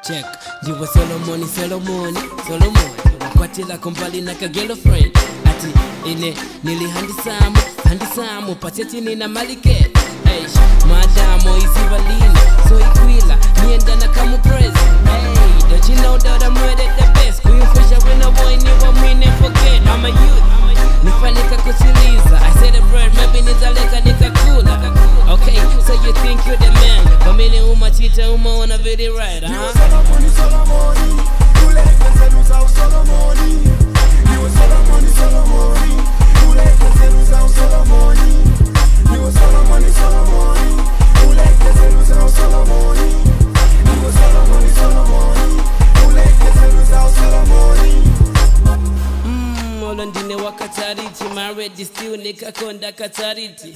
Check, ndiwe Solomoni wakwatila kumbali na ka girlfriend ati ine nilihandisamu patiatini na malike eish madamo isivalina so ikwila nienda na kamu praise hey don't you know that I'm ready the best kuyufisha wina boy niwa mwine forget I'm a youth nifalika kuchiliza I said a bird maybe nizaleka nikakula okay so you think you're the man kamini umachita umaona very right huh Solomoni, you let them say who's out Solomoni. You Solomoni, you let them say who's out Solomoni. You Solomoni, you let them say who's out Solomoni. You Solomoni, you let them say who's out Solomoni. Olondine wakatariti marriage still nikakonda katariti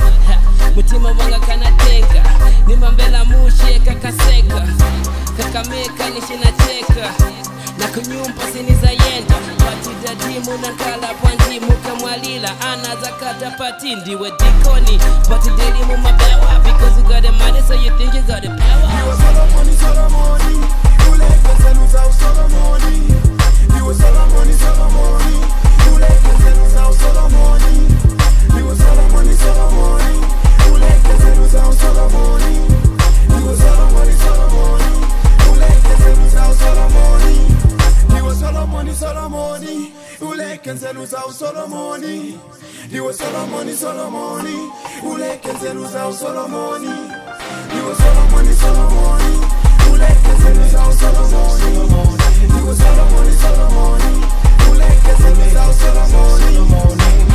mutima wanga kanatenga nimambela musheka kaseka kakameka nishinacheka na kunyumba sinizayenda patidadimu na kala panjimu kamwalila anazakata patindi we dikoni patidelimu mabewa because you got the money so you think you got the power. You Solomoni, you let them say who's out Solomoni. You Solomoni, you let them say who's out Solomoni. You Solomoni, you let them say who's out Solomoni. You Solomoni, you let them say who's out Solomoni. You Solomoni, you let them say who's out Solomoni. You Solomoni, you let them say who's out Solomoni. You Solomoni, you let them say who's out Solomoni. You Solomoni, you let them say who's out Solomoni.